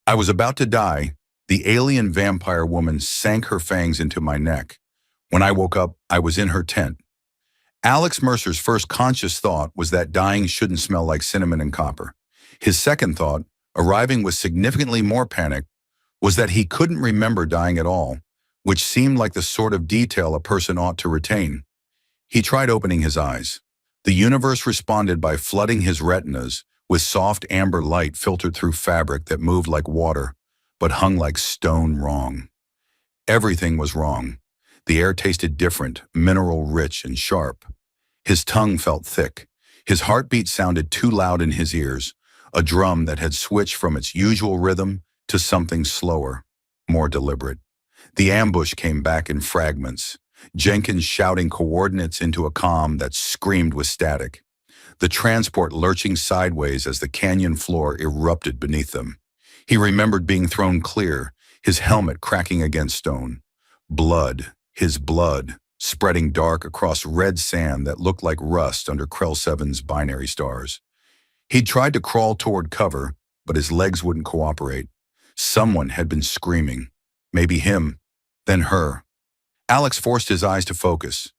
I was about to die. The alien vampire woman sank her fangs into my neck. When I woke up, I was in her tent. Alex Mercer's first conscious thought was that dying shouldn't smell like cinnamon and copper. His second thought, arriving with significantly more panic, was that he couldn't remember dying at all, which seemed like the sort of detail a person ought to retain. He tried opening his eyes. The universe responded by flooding his retinas with soft amber light filtered through fabric that moved like water, but hung like stone wrong. Everything was wrong. The air tasted different, mineral-rich and sharp. His tongue felt thick. His heartbeat sounded too loud in his ears, a drum that had switched from its usual rhythm to something slower, more deliberate. The ambush came back in fragments, Jenkins shouting coordinates into a comm that screamed with static. The transport lurching sideways as the canyon floor erupted beneath them. He remembered being thrown clear, his helmet cracking against stone. Blood, his blood, spreading dark across red sand that looked like rust under Krell 7's binary stars. He'd tried to crawl toward cover, but his legs wouldn't cooperate. Someone had been screaming. Maybe him, then her. Alex forced his eyes to focus.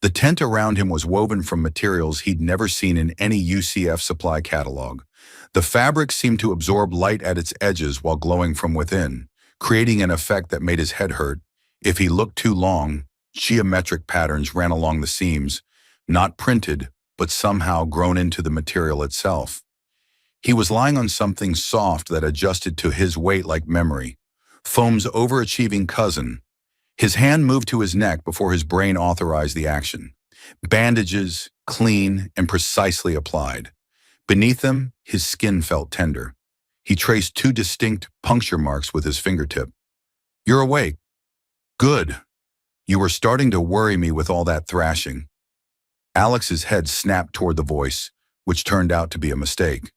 The tent around him was woven from materials he'd never seen in any UCF supply catalog. The fabric seemed to absorb light at its edges while glowing from within, creating an effect that made his head hurt. If he looked too long, geometric patterns ran along the seams, not printed, but somehow grown into the material itself. He was lying on something soft that adjusted to his weight like memory, foam's overachieving cousin. His hand moved to his neck before his brain authorized the action. Bandages, clean and precisely applied. Beneath them, his skin felt tender. He traced two distinct puncture marks with his fingertip. "You're awake." "Good. You were starting to worry me with all that thrashing." Alex's head snapped toward the voice, which turned out to be a mistake.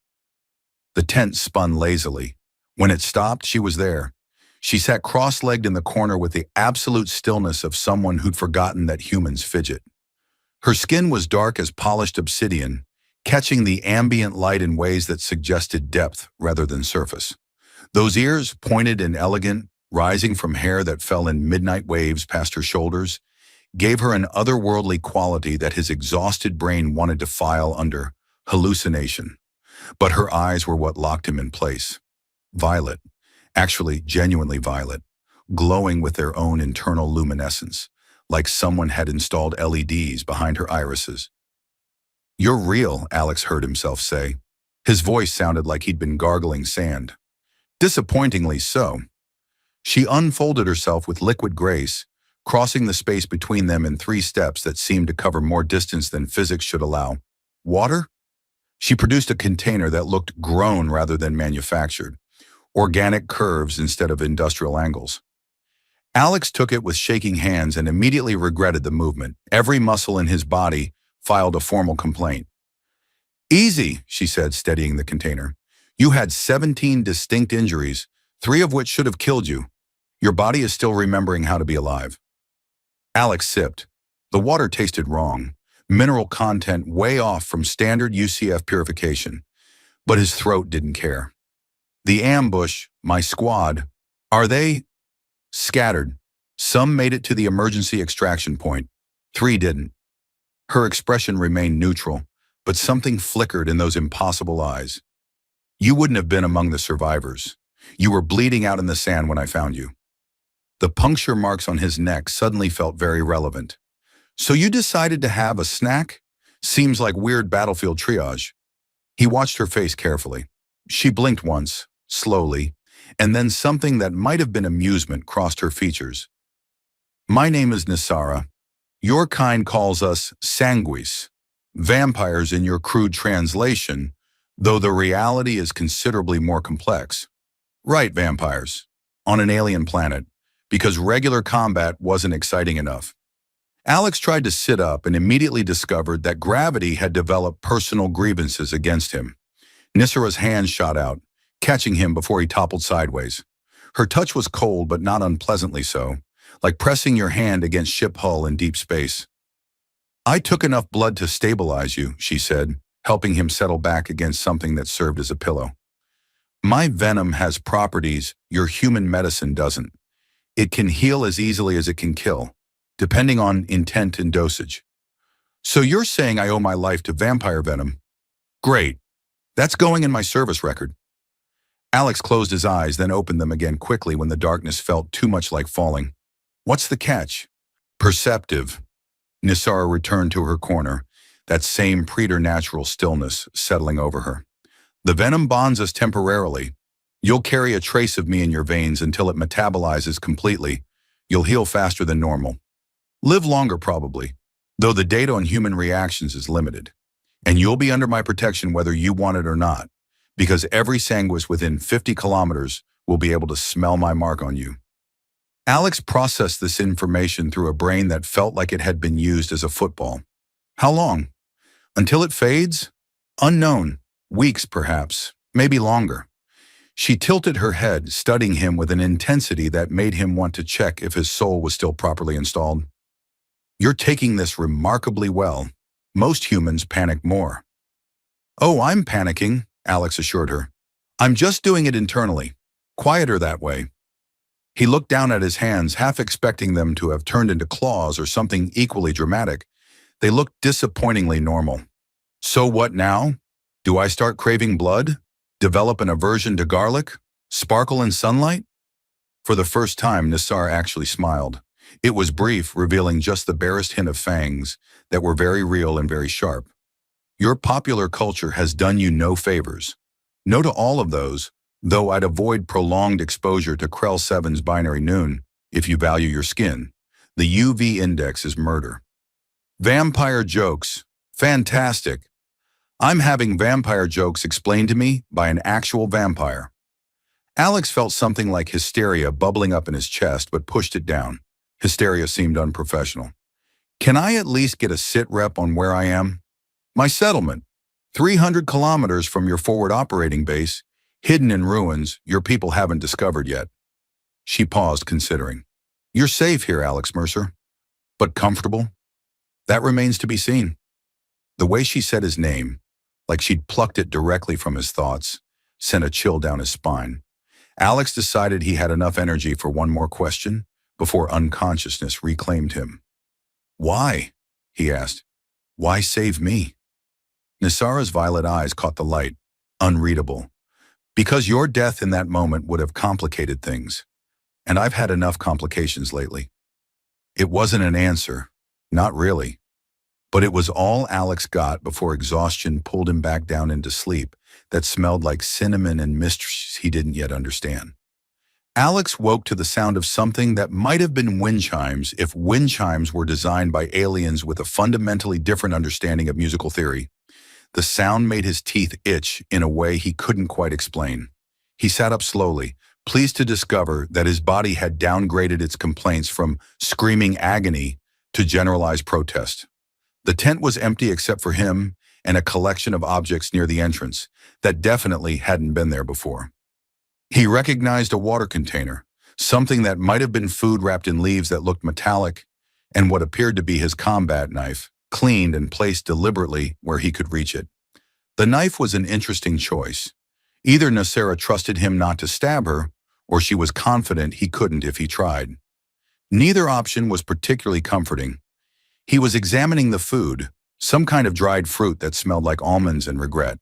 The tent spun lazily. When it stopped, she was there. She sat cross-legged in the corner with the absolute stillness of someone who'd forgotten that humans fidget. Her skin was dark as polished obsidian, catching the ambient light in ways that suggested depth rather than surface. Those ears, pointed and elegant, rising from hair that fell in midnight waves past her shoulders, gave her an otherworldly quality that his exhausted brain wanted to file under hallucination. But her eyes were what locked him in place. Violet. Actually, genuinely violet, glowing with their own internal luminescence, like someone had installed LEDs behind her irises. "You're real," Alex heard himself say. His voice sounded like he'd been gargling sand. Disappointingly so. She unfolded herself with liquid grace, crossing the space between them in 3 steps that seemed to cover more distance than physics should allow. "Water?" She produced a container that looked grown rather than manufactured. Organic curves instead of industrial angles. Alex took it with shaking hands and immediately regretted the movement. Every muscle in his body filed a formal complaint. "Easy," she said, steadying the container. "You had 17 distinct injuries, 3 of which should have killed you. Your body is still remembering how to be alive." Alex sipped. The water tasted wrong, mineral content way off from standard UCF purification, but his throat didn't care. "The ambush, my squad, are they?" "Scattered. Some made it to the emergency extraction point. 3 didn't." Her expression remained neutral, but something flickered in those impossible eyes. "You wouldn't have been among the survivors. You were bleeding out in the sand when I found you." The puncture marks on his neck suddenly felt very relevant. "So you decided to have a snack? Seems like weird battlefield triage." He watched her face carefully. She blinked once, slowly, and then something that might have been amusement crossed her features. "My name is Nisara. Your kind calls us sanguis, vampires in your crude translation, though the reality is considerably more complex." "Right, vampires. On an alien planet, because regular combat wasn't exciting enough." Alex tried to sit up and immediately discovered that gravity had developed personal grievances against him. Nisara's hand shot out, catching him before he toppled sideways. Her touch was cold but not unpleasantly so, like pressing your hand against ship hull in deep space. "I took enough blood to stabilize you," she said, helping him settle back against something that served as a pillow. My venom has properties your human medicine doesn't. It can heal as easily as it can kill, depending on intent and dosage. So you're saying I owe my life to vampire venom? Great. That's going in my service record. Alex closed his eyes, then opened them again quickly when the darkness felt too much like falling. What's the catch? Perceptive. Nisara returned to her corner, that same preternatural stillness settling over her. The venom bonds us temporarily. You'll carry a trace of me in your veins until it metabolizes completely. You'll heal faster than normal. Live longer probably, though the data on human reactions is limited. And you'll be under my protection whether you want it or not, because every sanguis within 50 kilometers will be able to smell my mark on you. Alex processed this information through a brain that felt like it had been used as a football. How long? Until it fades? Unknown. Weeks, perhaps. Maybe longer. She tilted her head, studying him with an intensity that made him want to check if his soul was still properly installed. You're taking this remarkably well. Most humans panic more. Oh, I'm panicking, Alex assured her. I'm just doing it internally. Quieter that way. He looked down at his hands, half expecting them to have turned into claws or something equally dramatic. They looked disappointingly normal. So what now? Do I start craving blood? Develop an aversion to garlic? Sparkle in sunlight? For the first time, Nisara actually smiled. It was brief, revealing just the barest hint of fangs that were very real and very sharp. Your popular culture has done you no favors. No to all of those, though I'd avoid prolonged exposure to Krell 7's binary noon if you value your skin. The UV index is murder. Vampire jokes. Fantastic. I'm having vampire jokes explained to me by an actual vampire. Alex felt something like hysteria bubbling up in his chest, but pushed it down. Hysteria seemed unprofessional. Can I at least get a sit rep on where I am? My settlement. 300 kilometers from your forward operating base, hidden in ruins your people haven't discovered yet. She paused, considering. You're safe here, Alex Mercer. But comfortable? That remains to be seen. The way she said his name, like she'd plucked it directly from his thoughts, sent a chill down his spine. Alex decided he had enough energy for one more question before unconsciousness reclaimed him. Why? He asked. Why save me? Nisara's violet eyes caught the light, unreadable. Because your death in that moment would have complicated things, and I've had enough complications lately. It wasn't an answer, not really. But it was all Alex got before exhaustion pulled him back down into sleep that smelled like cinnamon and mysteries he didn't yet understand. Alex woke to the sound of something that might have been wind chimes if wind chimes were designed by aliens with a fundamentally different understanding of musical theory. The sound made his teeth itch in a way he couldn't quite explain. He sat up slowly, pleased to discover that his body had downgraded its complaints from screaming agony to generalized protest. The tent was empty except for him and a collection of objects near the entrance that definitely hadn't been there before. He recognized a water container, something that might have been food wrapped in leaves that looked metallic, and what appeared to be his combat knife, cleaned and placed deliberately where he could reach it. The knife was an interesting choice. Either Nisara trusted him not to stab her, or she was confident he couldn't if he tried. Neither option was particularly comforting. He was examining the food, some kind of dried fruit that smelled like almonds and regret.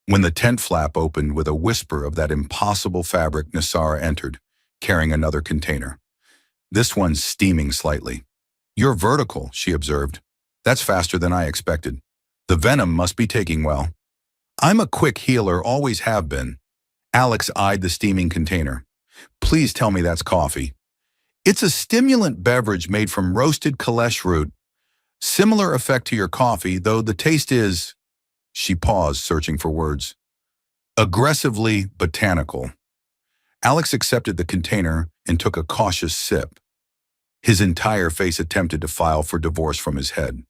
When the tent flap opened with a whisper of that impossible fabric, Nisara entered, carrying another container. This one's steaming slightly. You're vertical, she observed. That's faster than I expected. The venom must be taking well. I'm a quick healer, always have been. Alex eyed the steaming container. Please tell me that's coffee. It's a stimulant beverage made from roasted kalesh root. Similar effect to your coffee, though the taste is... She paused, searching for words. Aggressively botanical. Alex accepted the container and took a cautious sip. His entire face attempted to file for divorce from his head.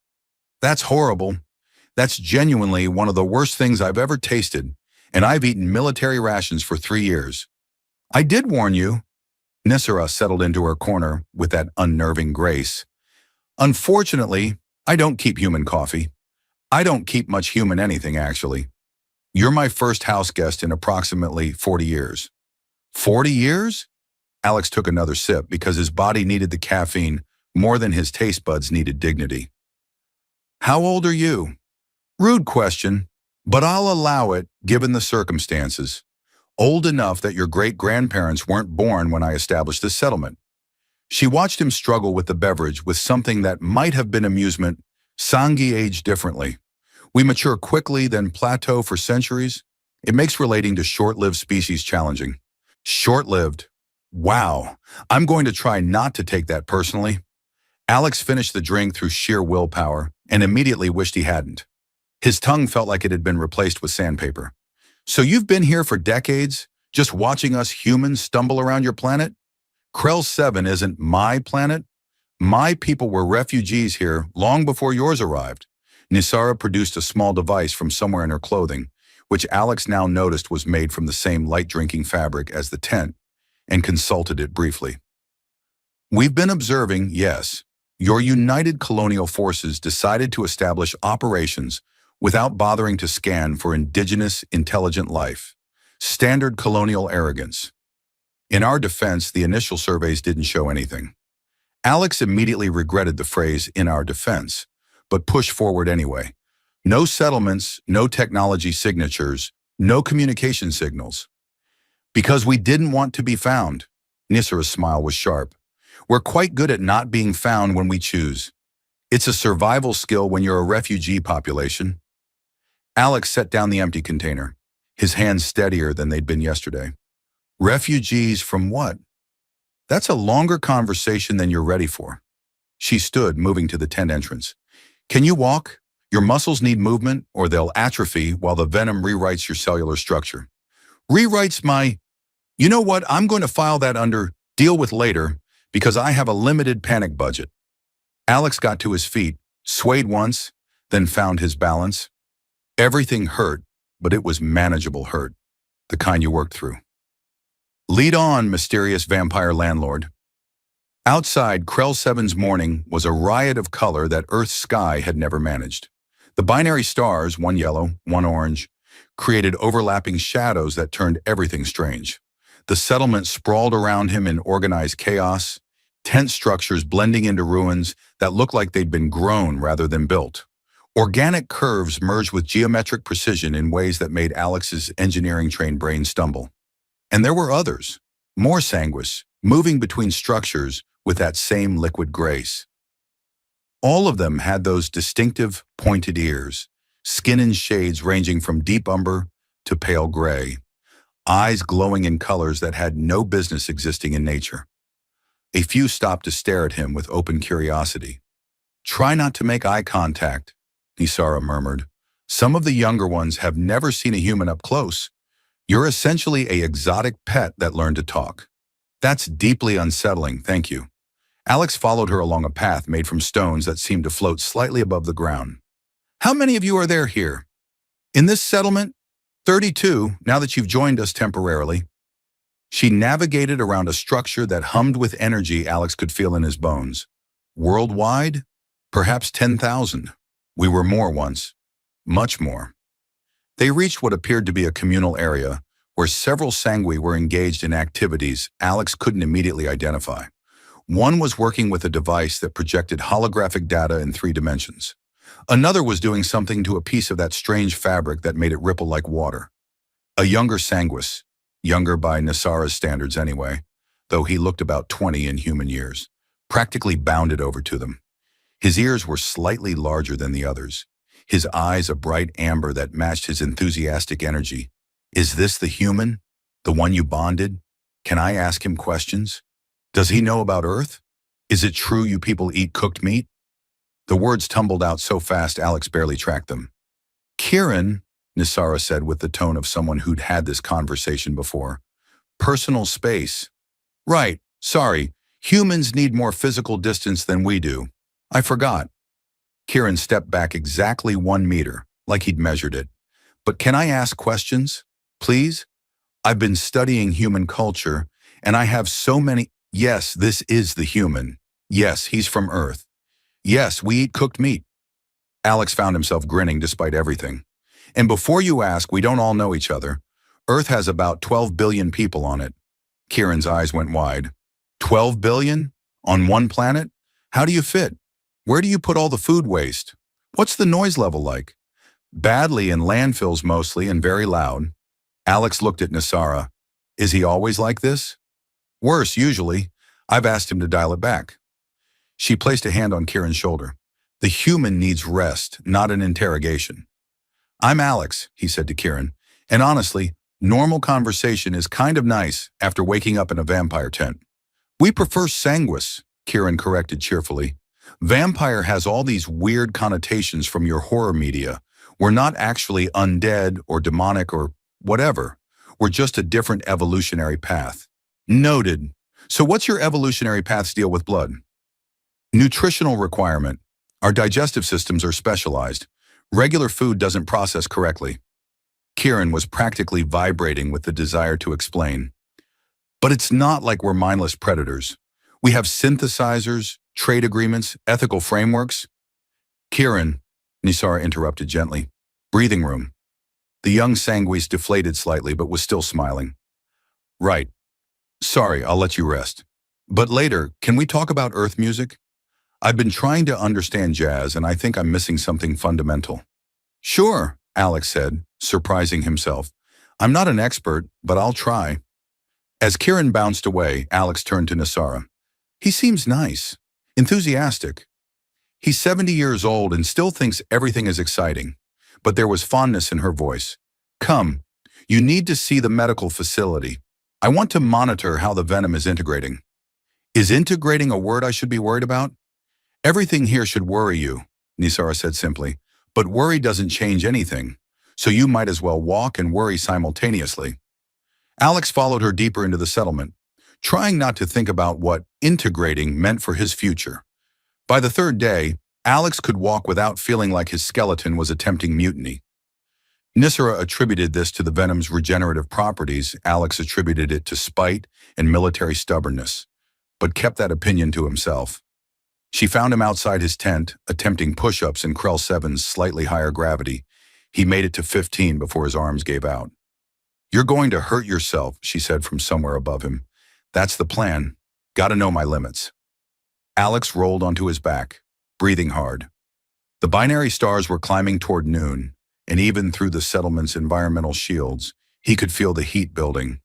That's horrible. That's genuinely one of the worst things I've ever tasted, and I've eaten military rations for 3 years. I did warn you. Nisara settled into her corner with that unnerving grace. Unfortunately, I don't keep human coffee. I don't keep much human anything, actually. You're my first house guest in approximately 40 years. 40 years? Alex took another sip because his body needed the caffeine more than his taste buds needed dignity. How old are you? Rude question, but I'll allow it given the circumstances. Old enough that your great-grandparents weren't born when I established this settlement. She watched him struggle with the beverage with something that might have been amusement. Sangi aged differently. We mature quickly, then plateau for centuries. It makes relating to short-lived species challenging. Short-lived. Wow. I'm going to try not to take that personally. Alex finished the drink through sheer willpower and immediately wished he hadn't. His tongue felt like it had been replaced with sandpaper. So you've been here for decades, just watching us humans stumble around your planet? Krell 7 isn't my planet. My people were refugees here long before yours arrived. Nisara produced a small device from somewhere in her clothing, which Alex now noticed was made from the same light-drinking fabric as the tent, and consulted it briefly. We've been observing, yes. Your united colonial forces decided to establish operations without bothering to scan for indigenous, intelligent life. Standard colonial arrogance. In our defense, the initial surveys didn't show anything. Alex immediately regretted the phrase, "in our defense," but pushed forward anyway. No settlements, no technology signatures, no communication signals. Because we didn't want to be found. Nisara's smile was sharp. We're quite good at not being found when we choose. It's a survival skill when you're a refugee population. Alex set down the empty container, his hands steadier than they'd been yesterday. Refugees from what? That's a longer conversation than you're ready for. She stood, moving to the tent entrance. Can you walk? Your muscles need movement, or they'll atrophy while the venom rewrites your cellular structure. Rewrites my... You know what? I'm going to file that under deal with later because I have a limited panic budget. Alex got to his feet, swayed once, then found his balance. Everything hurt, but it was manageable hurt, the kind you worked through. Lead on, mysterious vampire landlord. Outside, Krell 7's morning was a riot of color that Earth's sky had never managed. The binary stars, one yellow, one orange, created overlapping shadows that turned everything strange. The settlement sprawled around him in organized chaos, tent structures blending into ruins that looked like they'd been grown rather than built. Organic curves merged with geometric precision in ways that made Alex's engineering-trained brain stumble. And there were others, more sanguis, moving between structures with that same liquid grace. All of them had those distinctive, pointed ears, skin in shades ranging from deep umber to pale gray, eyes glowing in colors that had no business existing in nature. A few stopped to stare at him with open curiosity. Try not to make eye contact, Nisara murmured. Some of the younger ones have never seen a human up close. You're essentially an exotic pet that learned to talk. That's deeply unsettling, thank you. Alex followed her along a path made from stones that seemed to float slightly above the ground. How many of you are there here? In this settlement? 32, now that you've joined us temporarily. She navigated around a structure that hummed with energy Alex could feel in his bones. Worldwide? Perhaps 10,000. We were more once. Much more. They reached what appeared to be a communal area where several Sangui were engaged in activities Alex couldn't immediately identify. One was working with a device that projected holographic data in 3 dimensions. Another was doing something to a piece of that strange fabric that made it ripple like water. A younger Sanguis, younger by Nisara's standards anyway, though he looked about 20 in human years, practically bounded over to them. His ears were slightly larger than the others, his eyes a bright amber that matched his enthusiastic energy. Is this the human? The one you bonded? Can I ask him questions? Does he know about Earth? Is it true you people eat cooked meat? The words tumbled out so fast Alex barely tracked them. Kieran, Nisara said with the tone of someone who'd had this conversation before. Personal space. Right, sorry, humans need more physical distance than we do. I forgot. Kieran stepped back exactly 1 meter, like he'd measured it. But can I ask questions, please? I've been studying human culture, and I have so many... Yes, this is the human. Yes, he's from Earth. Yes, we eat cooked meat. Alex found himself grinning despite everything. And before you ask, we don't all know each other. Earth has about 12 billion people on it. Kieran's eyes went wide. 12 billion? On one planet? How do you fit? Where do you put all the food waste? What's the noise level like? Badly in landfills mostly and very loud. Alex looked at Nisara. Is he always like this? Worse, usually. I've asked him to dial it back. She placed a hand on Kieran's shoulder. The human needs rest, not an interrogation. I'm Alex, he said to Kieran, and honestly, normal conversation is kind of nice after waking up in a vampire tent. We prefer sanguis, Kieran corrected cheerfully. Vampire has all these weird connotations from your horror media. We're not actually undead or demonic or whatever. We're just a different evolutionary path. Noted. So what's your evolutionary path's deal with blood? Nutritional requirement. Our digestive systems are specialized. Regular food doesn't process correctly. Kieran was practically vibrating with the desire to explain. But it's not like we're mindless predators. We have synthesizers, trade agreements, ethical frameworks. Kieran, Nisara interrupted gently. Breathing room. The young sanguis deflated slightly but was still smiling. Right. Sorry, I'll let you rest. But later, can we talk about Earth music? I've been trying to understand jazz and I think I'm missing something fundamental. Sure, Alex said, surprising himself. I'm not an expert, but I'll try. As Kieran bounced away, Alex turned to Nisara. He seems nice, enthusiastic. He's 70 years old and still thinks everything is exciting. But there was fondness in her voice. Come, you need to see the medical facility. I want to monitor how the venom is integrating. Is integrating a word I should be worried about? Everything here should worry you, Nisara said simply, but worry doesn't change anything, so you might as well walk and worry simultaneously. Alex followed her deeper into the settlement, trying not to think about what integrating meant for his future. By the third day, Alex could walk without feeling like his skeleton was attempting mutiny. Nisara attributed this to the venom's regenerative properties. Alex attributed it to spite and military stubbornness, but kept that opinion to himself. She found him outside his tent, attempting push-ups in Krell 7's slightly higher gravity. He made it to 15 before his arms gave out. You're going to hurt yourself, she said from somewhere above him. That's the plan. Gotta know my limits. Alex rolled onto his back, breathing hard. The binary stars were climbing toward noon, and even through the settlement's environmental shields, he could feel the heat building.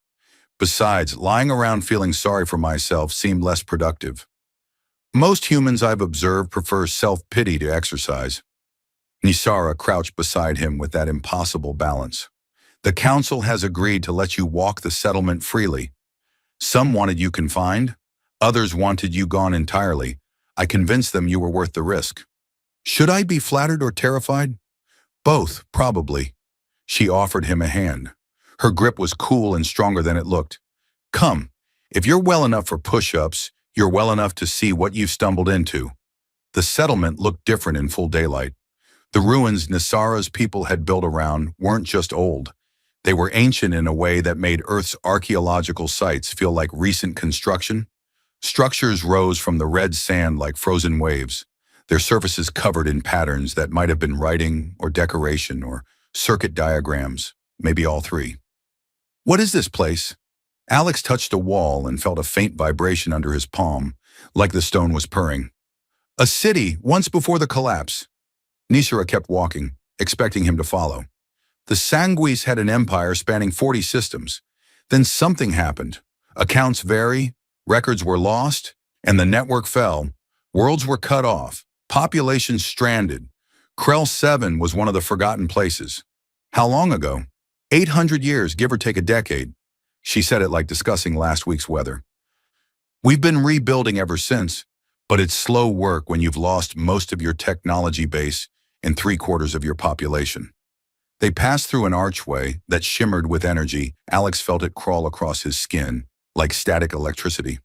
Besides, lying around feeling sorry for myself seemed less productive. Most humans I've observed prefer self-pity to exercise. Nisara crouched beside him with that impossible balance. The council has agreed to let you walk the settlement freely. Some wanted you confined, others wanted you gone entirely. I convinced them you were worth the risk. Should I be flattered or terrified? Both, probably. She offered him a hand. Her grip was cool and stronger than it looked. Come, if you're well enough for push-ups, you're well enough to see what you've stumbled into. The settlement looked different in full daylight. The ruins Nisara's people had built around weren't just old. They were ancient in a way that made Earth's archaeological sites feel like recent construction. Structures rose from the red sand like frozen waves, their surfaces covered in patterns that might have been writing or decoration or circuit diagrams, maybe all three. What is this place? Alex touched a wall and felt a faint vibration under his palm, like the stone was purring. A city, once before the collapse. Nisara kept walking, expecting him to follow. The Sanguis had an empire spanning 40 systems. Then something happened. Accounts vary, records were lost, and the network fell. Worlds were cut off, populations stranded. Krell 7 was one of the forgotten places. How long ago? 800 years, give or take a decade. She said it like discussing last week's weather. We've been rebuilding ever since, but it's slow work when you've lost most of your technology base and 3/4 of your population. They passed through an archway that shimmered with energy. Alex felt it crawl across his skin, like static electricity.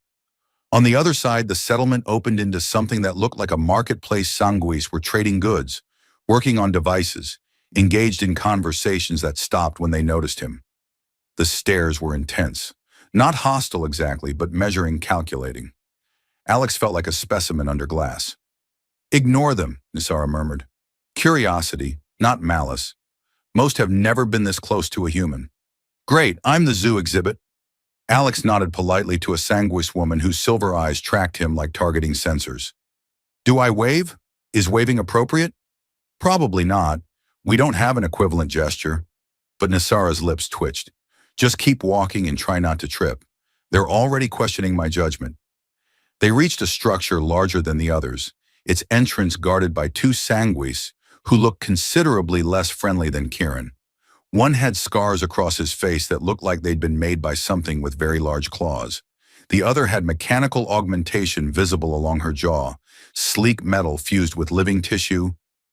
On the other side, the settlement opened into something that looked like a marketplace. Sanguis were trading goods, working on devices, engaged in conversations that stopped when they noticed him. The stares were intense, not hostile exactly, but measuring, calculating. Alex felt like a specimen under glass. Ignore them, Nisara murmured. Curiosity, not malice. Most have never been this close to a human. Great, I'm the zoo exhibit. Alex nodded politely to a sanguis woman whose silver eyes tracked him like targeting sensors. Do I wave? Is waving appropriate? Probably not. We don't have an equivalent gesture. But Nisara's lips twitched. Just keep walking and try not to trip. They're already questioning my judgment. They reached a structure larger than the others, its entrance guarded by two sanguis who looked considerably less friendly than Kieran. One had scars across his face that looked like they'd been made by something with very large claws. The other had mechanical augmentation visible along her jaw, sleek metal fused with living tissue.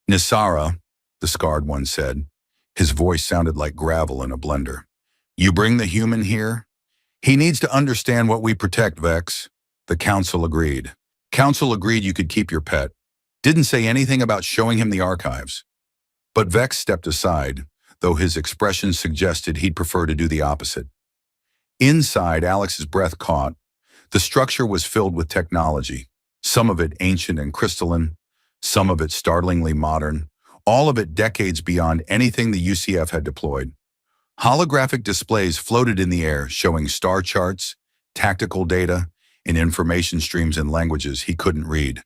Nisara, the scarred one said. His voice sounded like gravel in a blender. You bring the human here? He needs to understand what we protect, Vex. The council agreed. Council agreed you could keep your pet. Didn't say anything about showing him the archives. But Vex stepped aside, though his expression suggested he'd prefer to do the opposite. Inside, Alex's breath caught. The structure was filled with technology, some of it ancient and crystalline, some of it startlingly modern, all of it decades beyond anything the UCF had deployed. Holographic displays floated in the air, showing star charts, tactical data, and information streams in languages he couldn't read.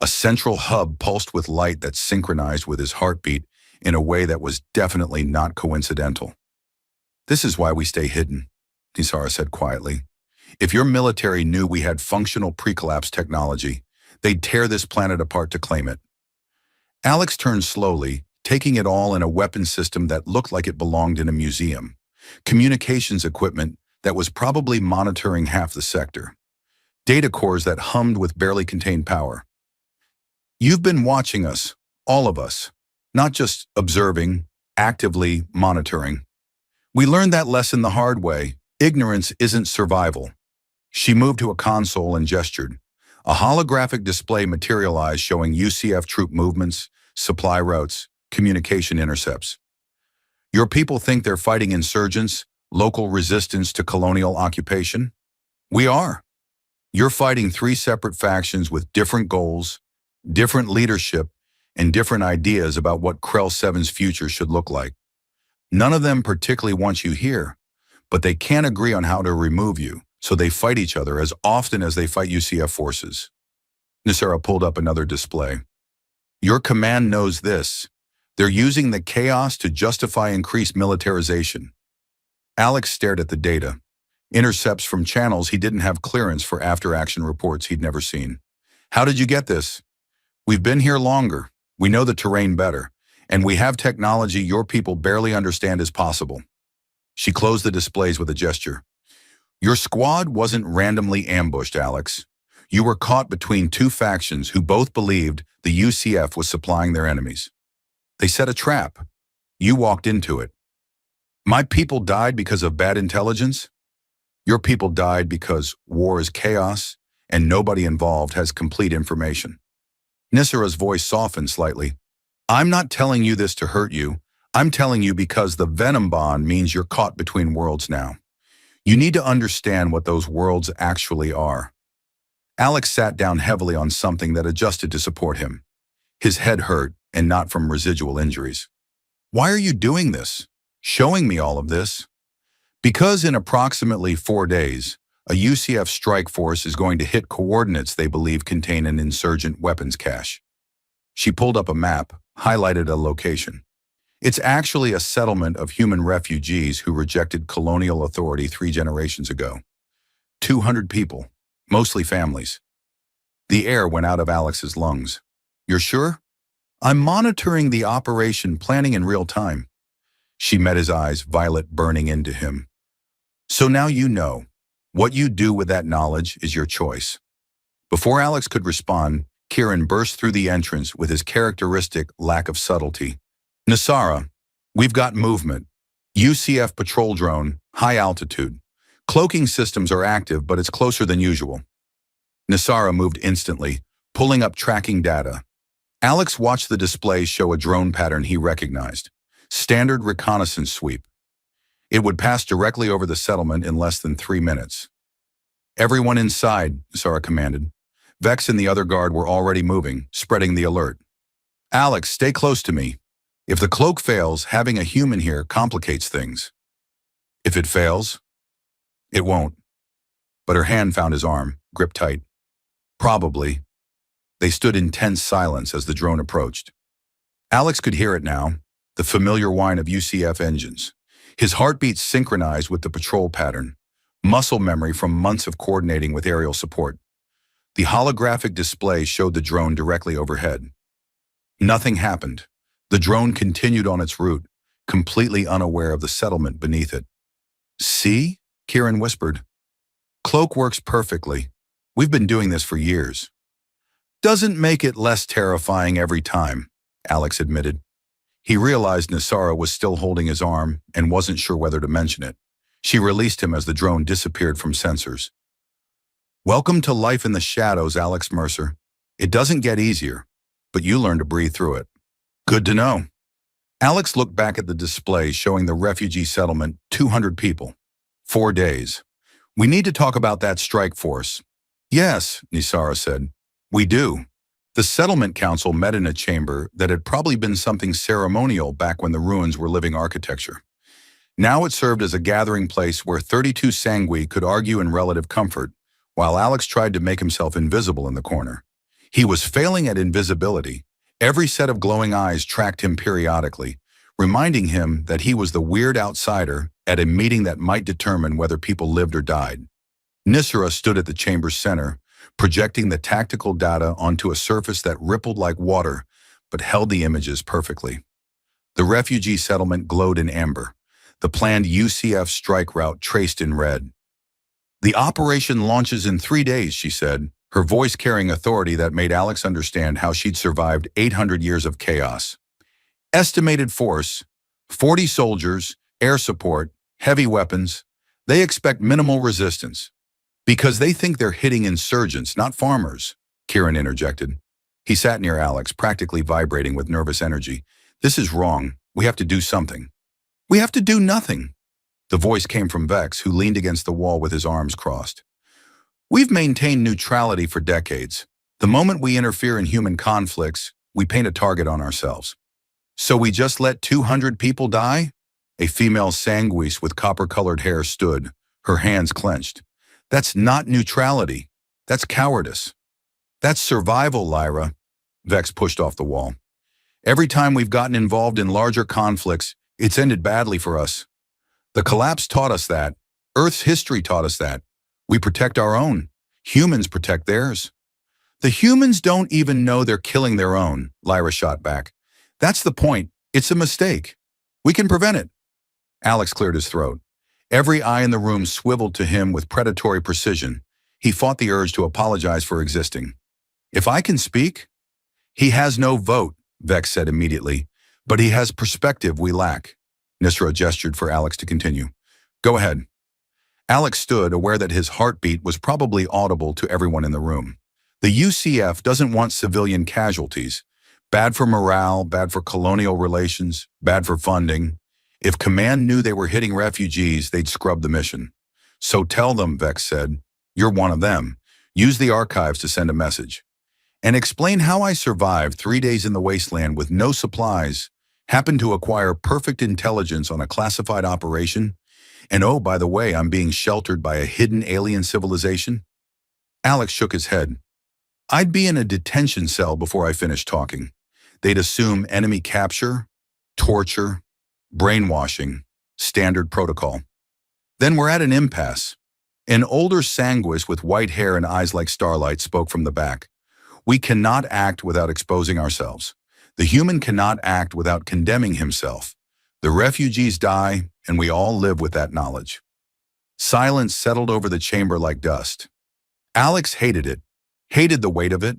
A central hub pulsed with light that synchronized with his heartbeat in a way that was definitely not coincidental. This is why we stay hidden, Nisara said quietly. If your military knew we had functional pre-collapse technology, they'd tear this planet apart to claim it. Alex turned slowly, taking it all in a weapon system that looked like it belonged in a museum. Communications equipment that was probably monitoring half the sector. Data cores that hummed with barely contained power. You've been watching us, all of us, not just observing, actively monitoring. We learned that lesson the hard way. Ignorance isn't survival. She moved to a console and gestured. A holographic display materialized showing UCF troop movements, supply routes, communication intercepts. Your people think they're fighting insurgents, local resistance to colonial occupation? We are. You're fighting three separate factions with different goals, different leadership, and different ideas about what Krell 7's future should look like. None of them particularly want you here, but they can't agree on how to remove you, so they fight each other as often as they fight UCF forces. Nisara pulled up another display. Your command knows this. They're using the chaos to justify increased militarization. Alex stared at the data. Intercepts from channels he didn't have clearance for after-action reports he'd never seen. How did you get this? We've been here longer. We know the terrain better. And we have technology your people barely understand is possible. She closed the displays with a gesture. Your squad wasn't randomly ambushed, Alex. You were caught between two factions who both believed the UCF was supplying their enemies. They set a trap. You walked into it. My people died because of bad intelligence? Your people died because war is chaos and nobody involved has complete information. Nisara's voice softened slightly. I'm not telling you this to hurt you. I'm telling you because the venom bond means you're caught between worlds now. You need to understand what those worlds actually are. Alex sat down heavily on something that adjusted to support him. His head hurt, and not from residual injuries. Why are you doing this? Showing me all of this? Because in approximately 4 days, a UCF strike force is going to hit coordinates they believe contain an insurgent weapons cache. She pulled up a map, highlighted a location. It's actually a settlement of human refugees who rejected colonial authority 3 generations ago. 200 people, mostly families. The air went out of Alex's lungs. You're sure? I'm monitoring the operation planning in real time. She met his eyes, violet burning into him. So now you know. What you do with that knowledge is your choice. Before Alex could respond, Kieran burst through the entrance with his characteristic lack of subtlety. Nisara, we've got movement. UCF patrol drone, high altitude. Cloaking systems are active, but it's closer than usual. Nisara moved instantly, pulling up tracking data. Alex watched the display show a drone pattern he recognized. Standard reconnaissance sweep. It would pass directly over the settlement in less than 3 minutes. Everyone inside, Nisara commanded. Vex and the other guard were already moving, spreading the alert. Alex, stay close to me. If the cloak fails, having a human here complicates things. If it fails, it won't. But her hand found his arm, gripped tight. Probably. They stood in tense silence as the drone approached. Alex could hear it now, the familiar whine of UCF engines. His heartbeat synchronized with the patrol pattern, muscle memory from months of coordinating with aerial support. The holographic display showed the drone directly overhead. Nothing happened. The drone continued on its route, completely unaware of the settlement beneath it. "See?" Kieran whispered. "Cloak works perfectly. We've been doing this for years." "Doesn't make it less terrifying every time," Alex admitted. He realized Nisara was still holding his arm and wasn't sure whether to mention it. She released him as the drone disappeared from sensors. "Welcome to life in the shadows, Alex Mercer. It doesn't get easier, but you learn to breathe through it." "Good to know." Alex looked back at the display showing the refugee settlement, 200 people. 4 days. "We need to talk about that strike force." "Yes," Nisara said. "We do." The settlement council met in a chamber that had probably been something ceremonial back when the ruins were living architecture. Now it served as a gathering place where 32 Sangui could argue in relative comfort, while Alex tried to make himself invisible in the corner. He was failing at invisibility. Every set of glowing eyes tracked him periodically, reminding him that he was the weird outsider at a meeting that might determine whether people lived or died. Nisara stood at the chamber's center, projecting the tactical data onto a surface that rippled like water, but held the images perfectly. The refugee settlement glowed in amber, the planned UCF strike route traced in red. "The operation launches in 3 days," she said, her voice carrying authority that made Alex understand how she'd survived 800 years of chaos. "Estimated force, 40 soldiers, air support, heavy weapons. They expect minimal resistance. Because they think they're hitting insurgents, not farmers," Kieran interjected. He sat near Alex, practically vibrating with nervous energy. "This is wrong. We have to do something." "We have to do nothing." The voice came from Vex, who leaned against the wall with his arms crossed. "We've maintained neutrality for decades. The moment we interfere in human conflicts, we paint a target on ourselves. So we just let 200 people die?" A female sanguis with copper-colored hair stood, her hands clenched. "That's not neutrality. That's cowardice. That's survival, Lyra." Vex pushed off the wall. "Every time we've gotten involved in larger conflicts, it's ended badly for us. The collapse taught us that. Earth's history taught us that. We protect our own. Humans protect theirs." "The humans don't even know they're killing their own," Lyra shot back. "That's the point. It's a mistake. We can prevent it." Alex cleared his throat. Every eye in the room swiveled to him with predatory precision. He fought the urge to apologize for existing. "If I can speak?" "He has no vote," Vex said immediately, "but he has perspective we lack." Nisra gestured for Alex to continue. "Go ahead." Alex stood, aware that his heartbeat was probably audible to everyone in the room. The UCF doesn't want civilian casualties. Bad for morale, bad for colonial relations, bad for funding. If command knew they were hitting refugees, they'd scrub the mission. "So tell them," Vex said. "You're one of them. Use the archives to send a message. And explain how I survived 3 days in the wasteland with no supplies, happened to acquire perfect intelligence on a classified operation, and oh, by the way, I'm being sheltered by a hidden alien civilization." Alex shook his head. "I'd be in a detention cell before I finished talking. They'd assume enemy capture, torture, brainwashing, standard protocol. Then we're at an impasse." An older sanguis with white hair and eyes like starlight spoke from the back. "We cannot act without exposing ourselves. The human cannot act without condemning himself. The refugees die, and we all live with that knowledge." Silence settled over the chamber like dust. Alex hated it, hated the weight of it,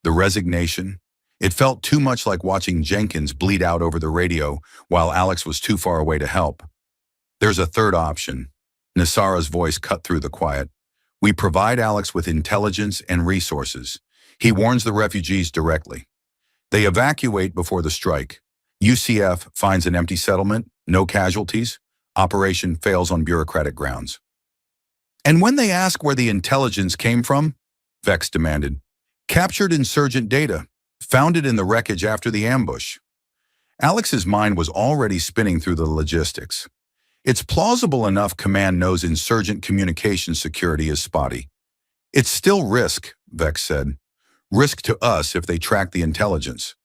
the resignation. It felt too much like watching Jenkins bleed out over the radio while Alex was too far away to help. "There's a third option." Nisara's voice cut through the quiet. "We provide Alex with intelligence and resources. He warns the refugees directly. They evacuate before the strike. UCF finds an empty settlement, no casualties. Operation fails on bureaucratic grounds." "And when they ask where the intelligence came from," Vex demanded. "Captured insurgent data. Found it in the wreckage after the ambush." Alex's mind was already spinning through the logistics. It's plausible enough command knows insurgent communication security is spotty. It's still risk, Vex said. Risk to us if they track the intelligence.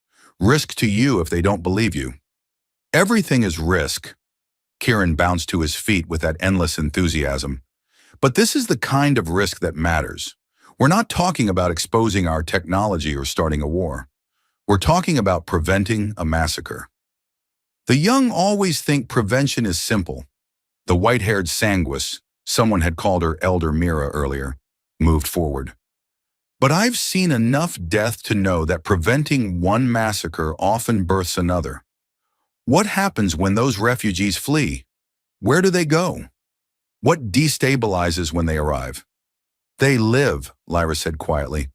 Risk to you if they don't believe you. Everything is risk. Kieran bounced to his feet with that endless enthusiasm. But this is the kind of risk that matters. We're not talking about exposing our technology or starting a war. We're talking about preventing a massacre. The young always think prevention is simple. The white-haired sanguis, someone had called her Elder Mira earlier, moved forward. But I've seen enough death to know that preventing one massacre often births another. What happens when those refugees flee? Where do they go? What destabilizes when they arrive? They live, Lyra said quietly.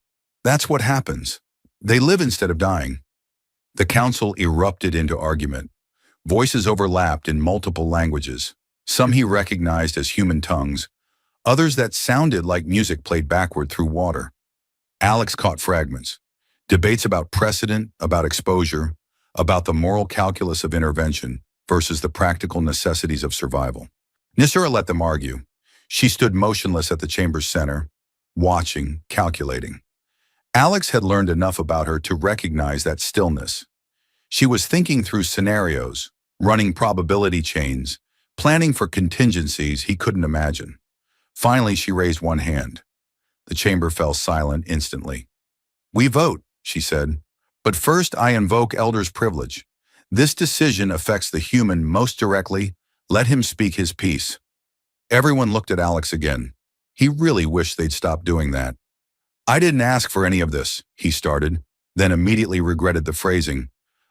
That's what happens. They live instead of dying. The council erupted into argument. Voices overlapped in multiple languages. Some he recognized as human tongues, others that sounded like music played backward through water. Alex caught fragments. Debates about precedent, about exposure, about the moral calculus of intervention versus the practical necessities of survival. Nisura let them argue. She stood motionless at the chamber's center, watching, calculating. Alex had learned enough about her to recognize that stillness. She was thinking through scenarios, running probability chains, planning for contingencies he couldn't imagine. Finally, she raised one hand. The chamber fell silent instantly. "We vote," she said. "But first I invoke Elder's privilege. This decision affects the human most directly. Let him speak his piece." Everyone looked at Alex again. He really wished they'd stop doing that. "I didn't ask for any of this," he started, then immediately regretted the phrasing.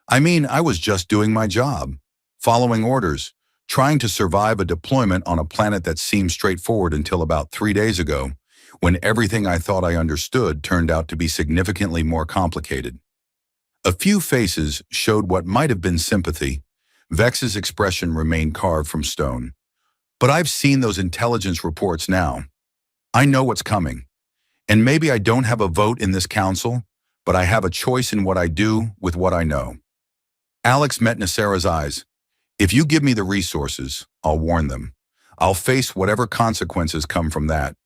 "I mean, I was just doing my job, following orders, trying to survive a deployment on a planet that seemed straightforward until about 3 days ago, when everything I thought I understood turned out to be significantly more complicated." A few faces showed what might have been sympathy. Vex's expression remained carved from stone. "But I've seen those intelligence reports now. I know what's coming. And maybe I don't have a vote in this council, but I have a choice in what I do with what I know." Alex met Nisara's eyes. "If you give me the resources, I'll warn them. I'll face whatever consequences come from that.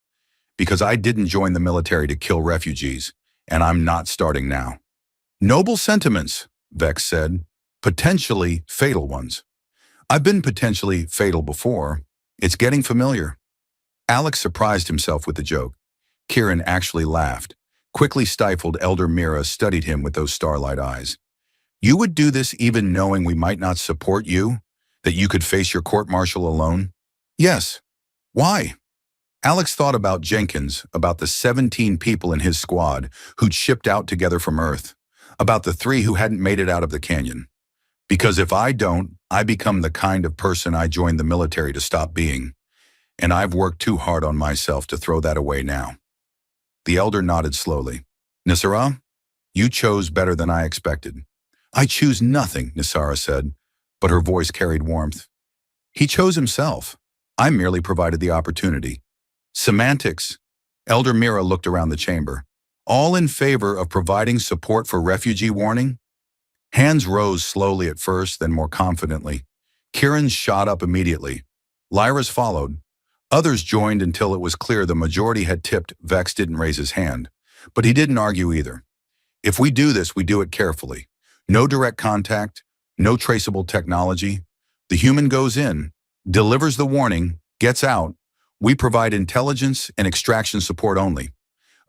Because I didn't join the military to kill refugees, and I'm not starting now." "Noble sentiments," Vex said. "Potentially fatal ones." "I've been potentially fatal before. It's getting familiar." Alex surprised himself with the joke. Kieran actually laughed. Quickly stifled, Elder Mira studied him with those starlight eyes. "You would do this even knowing we might not support you? That you could face your court-martial alone?" "Yes." "Why?" Alex thought about Jenkins, about the 17 people in his squad who'd shipped out together from Earth, about the 3 who hadn't made it out of the canyon. "Because if I don't, I become the kind of person I joined the military to stop being. And I've worked too hard on myself to throw that away now." The elder nodded slowly. "Nisara, you chose better than I expected." "I choose nothing," Nisara said, but her voice carried warmth. "He chose himself. I merely provided the opportunity." "Semantics." Elder Mira looked around the chamber. "All in favor of providing support for refugee warning?" Hands rose slowly at first, then more confidently. Kieran's shot up immediately. Lyra's followed. Others joined until it was clear the majority had tipped. Vex didn't raise his hand, but he didn't argue either. "If we do this, we do it carefully. No direct contact, no traceable technology. The human goes in, delivers the warning, gets out. We provide intelligence and extraction support only."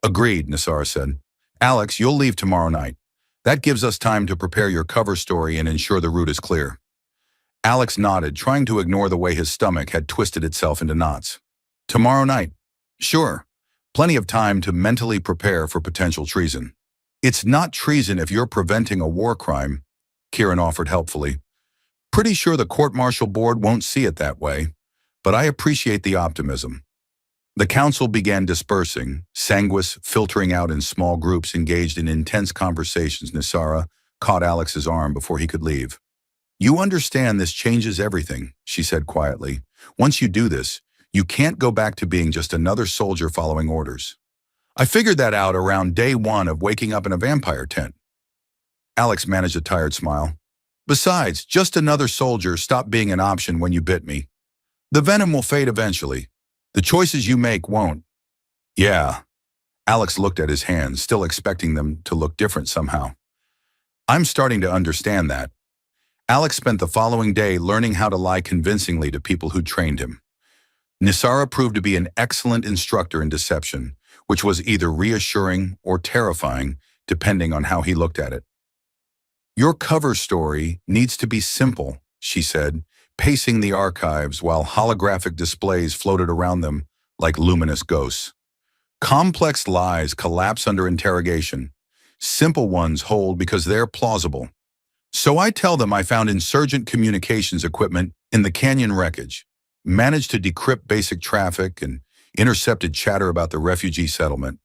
"Agreed," Nisara said. "Alex, you'll leave tomorrow night. That gives us time to prepare your cover story and ensure the route is clear." Alex nodded, trying to ignore the way his stomach had twisted itself into knots. "Tomorrow night?" "Sure. Plenty of time to mentally prepare for potential treason." "It's not treason if you're preventing a war crime," Kieran offered helpfully. "Pretty sure the court-martial board won't see it that way, but I appreciate the optimism." The council began dispersing, sanguis filtering out in small groups engaged in intense conversations. Nisara caught Alex's arm before he could leave. "You understand this changes everything," she said quietly. "Once you do this, you can't go back to being just another soldier following orders." "I figured that out around day 1 of waking up in a vampire tent." Alex managed a tired smile. Besides, just another soldier stopped being an option when you bit me. The venom will fade eventually. The choices you make won't. Yeah. Alex looked at his hands, still expecting them to look different somehow. I'm starting to understand that. Alex spent the following day learning how to lie convincingly to people who trained him. Nisara proved to be an excellent instructor in deception, which was either reassuring or terrifying, depending on how he looked at it. Your cover story needs to be simple, she said, pacing the archives while holographic displays floated around them like luminous ghosts. Complex lies collapse under interrogation. Simple ones hold because they're plausible. So I tell them I found insurgent communications equipment in the canyon wreckage, managed to decrypt basic traffic, and intercepted chatter about the refugee settlement.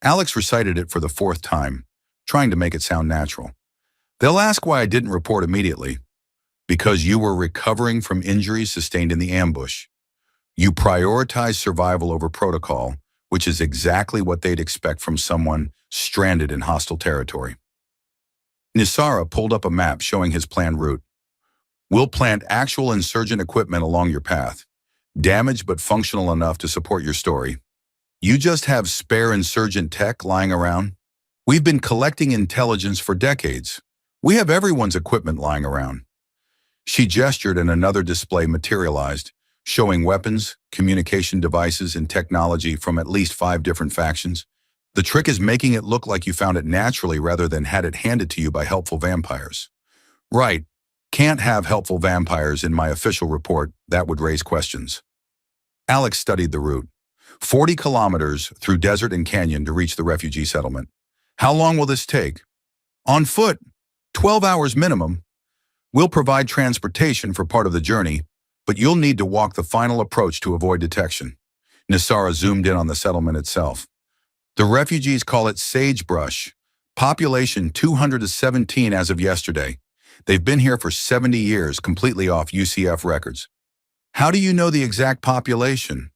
Alex recited it for the fourth time, trying to make it sound natural. They'll ask why I didn't report immediately. Because you were recovering from injuries sustained in the ambush. You prioritized survival over protocol, which is exactly what they'd expect from someone stranded in hostile territory. Nisara pulled up a map showing his planned route. We'll plant actual insurgent equipment along your path, damaged but functional enough to support your story. You just have spare insurgent tech lying around? We've been collecting intelligence for decades. We have everyone's equipment lying around. She gestured and another display materialized, showing weapons, communication devices, and technology from at least 5 different factions. The trick is making it look like you found it naturally rather than had it handed to you by helpful vampires. Right. Can't have helpful vampires in my official report. That would raise questions. Alex studied the route. 40 kilometers through desert and canyon to reach the refugee settlement. How long will this take? On foot. 12 hours minimum. We'll provide transportation for part of the journey, but you'll need to walk the final approach to avoid detection. Nisara zoomed in on the settlement itself. The refugees call it sagebrush. Population 217 as of yesterday. They've been here for 70 years, completely off UCF records. How do you know the exact population?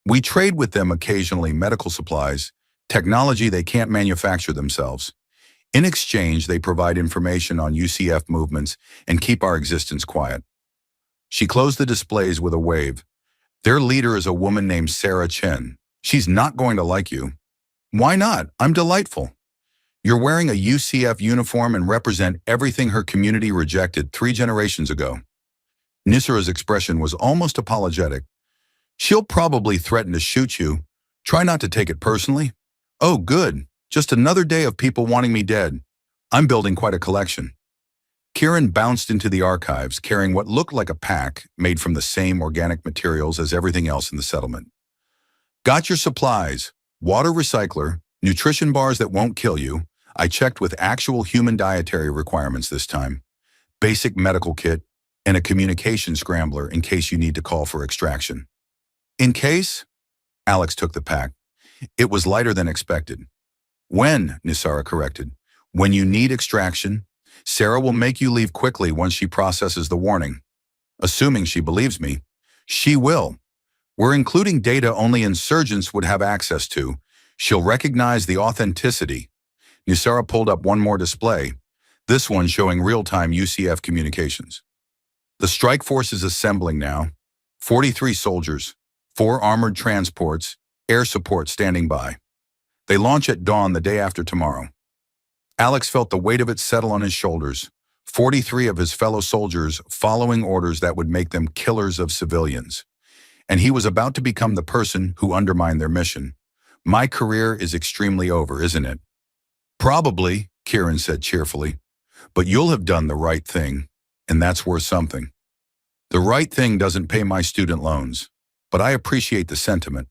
We trade with them occasionally medical supplies, technology they can't manufacture themselves. In exchange, they provide information on UCF movements and keep our existence quiet. She closed the displays with a wave. Their leader is a woman named Sarah Chen. She's not going to like you. Why not? I'm delightful. You're wearing a UCF uniform and represent everything her community rejected 3 generations ago. Nisara's expression was almost apologetic. She'll probably threaten to shoot you. Try not to take it personally. Oh, good. Just another day of people wanting me dead. I'm building quite a collection. Kieran bounced into the archives carrying what looked like a pack made from the same organic materials as everything else in the settlement. Got your supplies. Water recycler, nutrition bars that won't kill you. I checked with actual human dietary requirements this time. Basic medical kit, and a communication scrambler in case you need to call for extraction. In case? Alex took the pack. It was lighter than expected. When, Nisara corrected. When you need extraction, Sarah will make you leave quickly once she processes the warning. Assuming she believes me, she will. We're including data only insurgents would have access to. She'll recognize the authenticity. Nisara pulled up one more display, this one showing real-time UCF communications. The strike force is assembling now. 43 soldiers, 4 armored transports, air support standing by. They launch at dawn the day after tomorrow. Alex felt the weight of it settle on his shoulders, 43 of his fellow soldiers following orders that would make them killers of civilians. And he was about to become the person who undermined their mission. My career is extremely over, isn't it? Probably, Kieran said cheerfully. But you'll have done the right thing, and that's worth something. The right thing doesn't pay my student loans, but I appreciate the sentiment.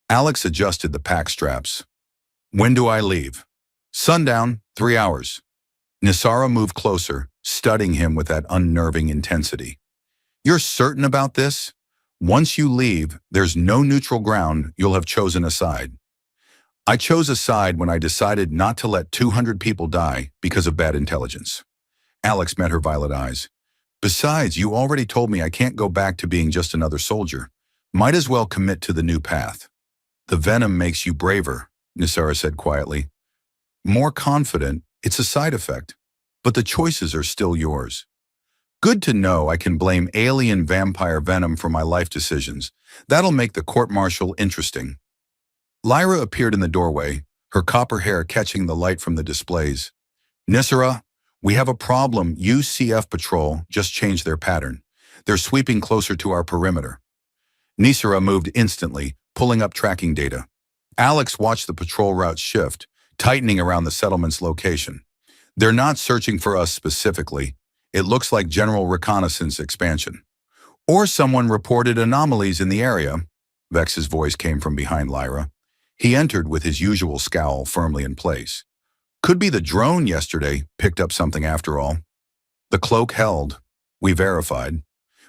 Alex adjusted the pack straps. When do I leave? Sundown, 3 hours. Nisara moved closer, studying him with that unnerving intensity. You're certain about this? Once you leave, there's no neutral ground. You'll have chosen a side. I chose a side when I decided not to let 200 people die because of bad intelligence. Alex met her violet eyes. Besides, you already told me I can't go back to being just another soldier. Might as well commit to the new path. The venom makes you braver, Nisara said quietly. More confident, it's a side effect. but the choices are still yours. Good to know I can blame alien vampire venom for my life decisions. That'll make the court-martial interesting. Lyra appeared in the doorway, her copper hair catching the light from the displays. Nisera, we have a problem. UCF Patrol just changed their pattern. They're sweeping closer to our perimeter. Nisera moved instantly, pulling up tracking data. Alex watched the patrol route shift, tightening around the settlement's location. They're not searching for us specifically. It looks like general reconnaissance expansion. Or someone reported anomalies in the area. Vex's voice came from behind Lyra. He entered with his usual scowl firmly in place. Could be the drone yesterday picked up something after all. The cloak held. We verified.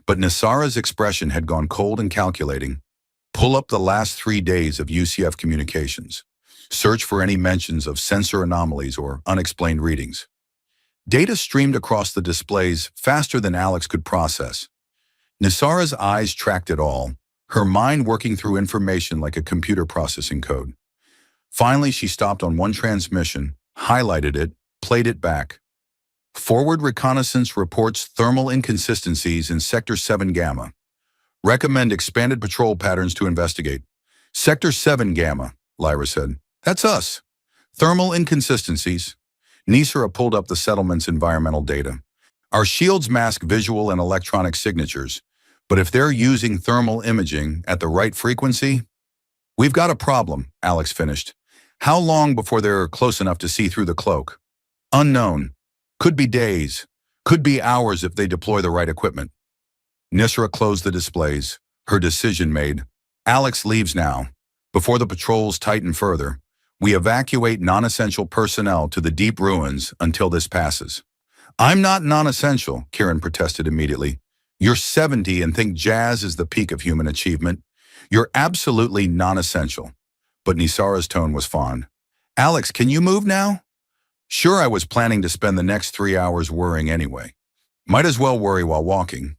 But Nisara's expression had gone cold and calculating. Pull up the last 3 days of UCF communications. Search for any mentions of sensor anomalies or unexplained readings. Data streamed across the displays faster than Alex could process. Nisara's eyes tracked it all, her mind working through information like a computer processing code. Finally, she stopped on one transmission, highlighted it, played it back. Forward reconnaissance reports thermal inconsistencies in Sector 7 Gamma. Recommend expanded patrol patterns to investigate. Sector 7 Gamma, Lyra said. That's us. Thermal inconsistencies. Nisera pulled up the settlement's environmental data. Our shields mask visual and electronic signatures, but if they're using thermal imaging at the right frequency, we've got a problem, Alex finished. How long before they're close enough to see through the cloak? Unknown. Could be days. Could be hours if they deploy the right equipment. Nisera closed the displays, her decision made. Alex leaves now. Before the patrols tighten further, we evacuate non-essential personnel to the deep ruins until this passes. I'm not non-essential, Kieran protested immediately. You're 70 and think jazz is the peak of human achievement. You're absolutely non-essential. But Nisara's tone was fond. Alex, can you move now? Sure, I was planning to spend the next 3 hours worrying anyway. Might as well worry while walking.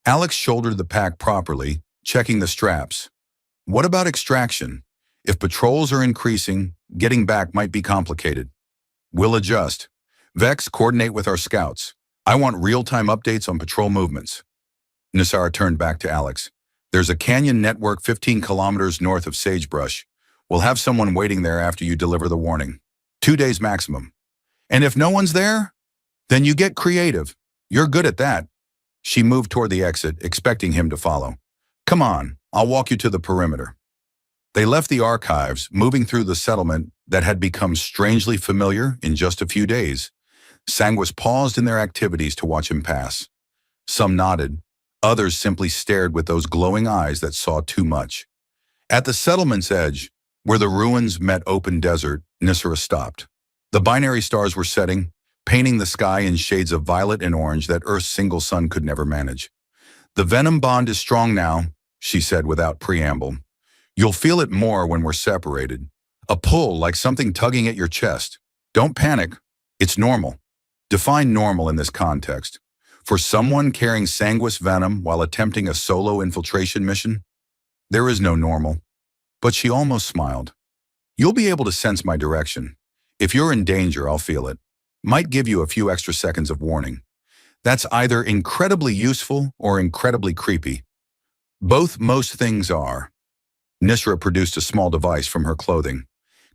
Alex shouldered the pack properly, checking the straps. What about extraction? If patrols are increasing, getting back might be complicated. We'll adjust. Vex, coordinate with our scouts. I want real-time updates on patrol movements. Nisara turned back to Alex. There's a canyon network 15 kilometers north of Sagebrush. We'll have someone waiting there after you deliver the warning. 2 days maximum. And if no one's there, then you get creative. You're good at that. She moved toward the exit, expecting him to follow. Come on, I'll walk you to the perimeter. They left the archives, moving through the settlement that had become strangely familiar in just a few days. Sanguis paused in their activities to watch him pass. Some nodded. Others simply stared with those glowing eyes that saw too much. At the settlement's edge, where the ruins met open desert, Nisera stopped. The binary stars were setting, painting the sky in shades of violet and orange that Earth's single sun could never manage. The venom bond is strong now, she said without preamble. You'll feel it more when we're separated. A pull like something tugging at your chest. Don't panic. It's normal. Define normal in this context. For someone carrying sanguis venom while attempting a solo infiltration mission, there is no normal. But she almost smiled. You'll be able to sense my direction. If you're in danger, I'll feel it. Might give you a few extra seconds of warning. That's either incredibly useful or incredibly creepy. Both most things are. Nisera produced a small device from her clothing.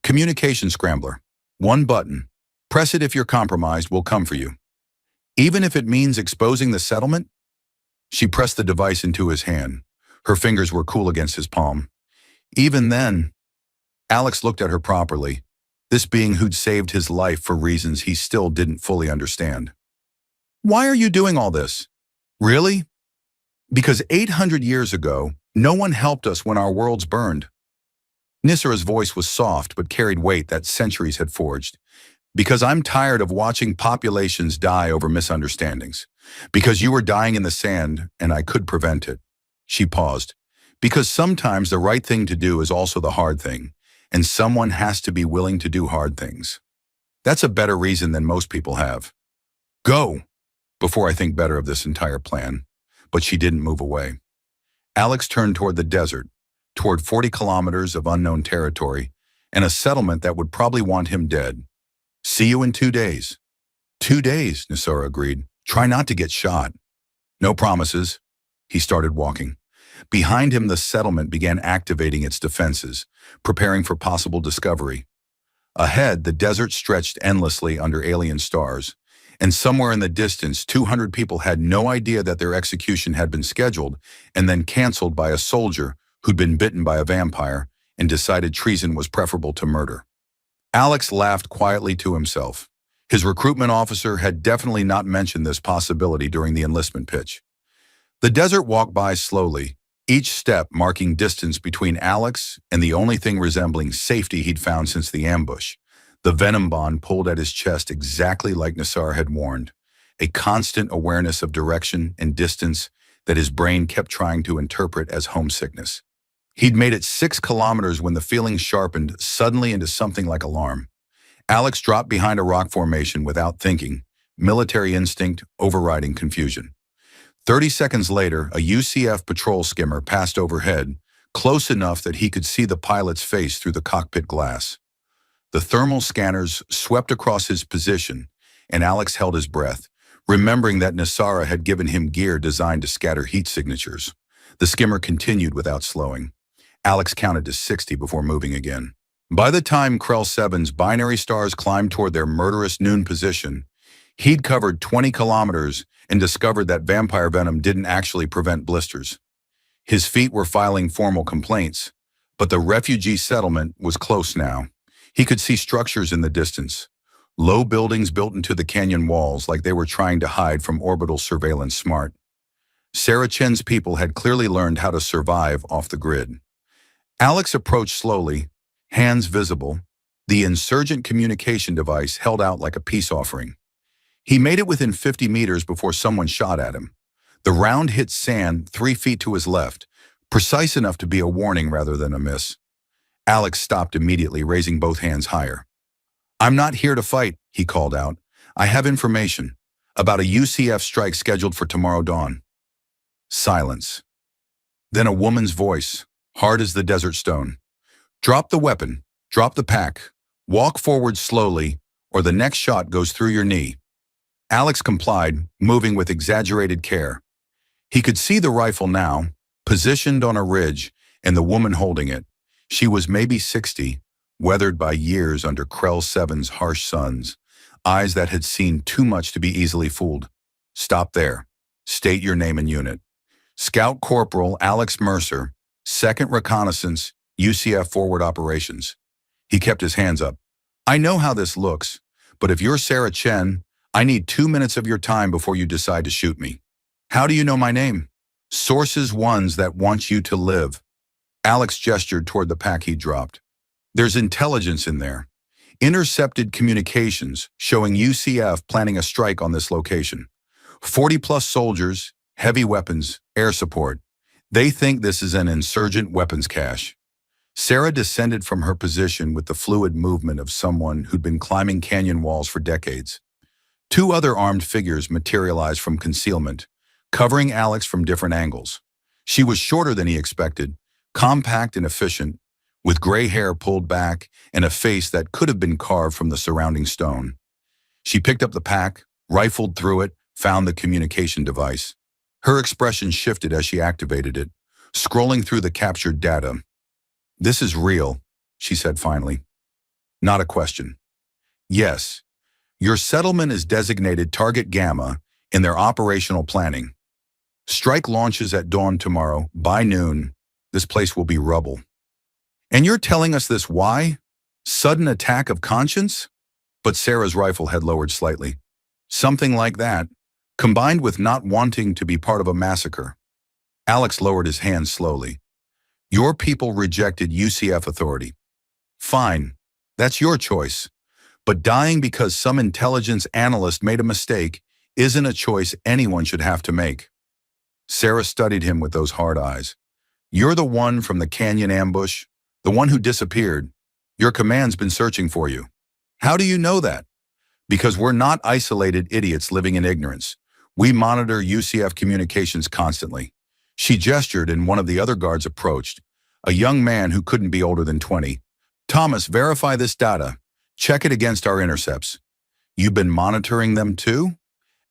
Communication scrambler. One button. Press it if you're compromised, we'll come for you. Even if it means exposing the settlement? She pressed the device into his hand. Her fingers were cool against his palm. Even then, Alex looked at her properly, this being who'd saved his life for reasons he still didn't fully understand. Why are you doing all this? Really? Because 800 years ago, no one helped us when our worlds burned. Nisera's voice was soft but carried weight that centuries had forged. Because I'm tired of watching populations die over misunderstandings. Because you were dying in the sand and I could prevent it. She paused. Because sometimes the right thing to do is also the hard thing, and someone has to be willing to do hard things. That's a better reason than most people have. Go! Before I think better of this entire plan. But she didn't move away. Alex turned toward the desert, toward 40 kilometers of unknown territory, and a settlement that would probably want him dead. See you in 2 days. 2 days, Nisara agreed. Try not to get shot. No promises. He started walking. Behind him, the settlement began activating its defenses, preparing for possible discovery. Ahead, the desert stretched endlessly under alien stars, and somewhere in the distance, 200 people had no idea that their execution had been scheduled and then canceled by a soldier who'd been bitten by a vampire and decided treason was preferable to murder. Alex laughed quietly to himself. His recruitment officer had definitely not mentioned this possibility during the enlistment pitch. The desert walked by slowly, each step marking distance between Alex and the only thing resembling safety he'd found since the ambush. The venom bond pulled at his chest exactly like Nassar had warned, a constant awareness of direction and distance that his brain kept trying to interpret as homesickness. He'd made it 6 kilometers when the feeling sharpened suddenly into something like alarm. Alex dropped behind a rock formation without thinking, military instinct overriding confusion. 30 seconds later, a UCF patrol skimmer passed overhead, close enough that he could see the pilot's face through the cockpit glass. The thermal scanners swept across his position, and Alex held his breath, remembering that Nassara had given him gear designed to scatter heat signatures. The skimmer continued without slowing. Alex counted to 60 before moving again. By the time Krell 7's binary stars climbed toward their murderous noon position, he'd covered 20 kilometers and discovered that vampire venom didn't actually prevent blisters. His feet were filing formal complaints, but the refugee settlement was close now. He could see structures in the distance, low buildings built into the canyon walls like they were trying to hide from orbital surveillance smart. Sarah Chen's people had clearly learned how to survive off the grid. Alex approached slowly, hands visible, the insurgent communication device held out like a peace offering. He made it within 50 meters before someone shot at him. The round hit sand 3 feet to his left, precise enough to be a warning rather than a miss. Alex stopped immediately, raising both hands higher. "I'm not here to fight," he called out. "I have information about a UCF strike scheduled for tomorrow dawn." Silence. Then a woman's voice, hard as the desert stone. "Drop the weapon, drop the pack, walk forward slowly, or the next shot goes through your knee." Alex complied, moving with exaggerated care. He could see the rifle now, positioned on a ridge, and the woman holding it. She was maybe 60, weathered by years under Krell 7's harsh suns, eyes that had seen too much to be easily fooled. "Stop there. State your name and unit." "Scout Corporal Alex Mercer, 2nd Reconnaissance, UCF Forward Operations." He kept his hands up. "I know how this looks, but if you're Sarah Chen, I need 2 minutes of your time before you decide to shoot me." "How do you know my name?" "Sources ones that want you to live." Alex gestured toward the pack he dropped. "There's intelligence in there. Intercepted communications showing UCF planning a strike on this location. 40-plus soldiers, heavy weapons, air support. They think this is an insurgent weapons cache." Sarah descended from her position with the fluid movement of someone who'd been climbing canyon walls for decades. 2 other armed figures materialized from concealment, covering Alex from different angles. She was shorter than he expected, compact and efficient, with gray hair pulled back and a face that could have been carved from the surrounding stone. She picked up the pack, rifled through it, found the communication device. Her expression shifted as she activated it, scrolling through the captured data. "This is real," she said finally. Not a question. "Yes, your settlement is designated Target Gamma in their operational planning. Strike launches at dawn tomorrow. By noon, this place will be rubble." "And you're telling us this why? Sudden attack of conscience?" But Sarah's rifle had lowered slightly. "Something like that, combined with not wanting to be part of a massacre." Alex lowered his hands slowly. "Your people rejected UCF authority. Fine, that's your choice. But dying because some intelligence analyst made a mistake isn't a choice anyone should have to make." Sarah studied him with those hard eyes. "You're the one from the canyon ambush, the one who disappeared. Your command's been searching for you." "How do you know that?" "Because we're not isolated idiots living in ignorance. We monitor UCF communications constantly." She gestured and one of the other guards approached, a young man who couldn't be older than 20. "Thomas, verify this data. Check it against our intercepts." You've been monitoring them too?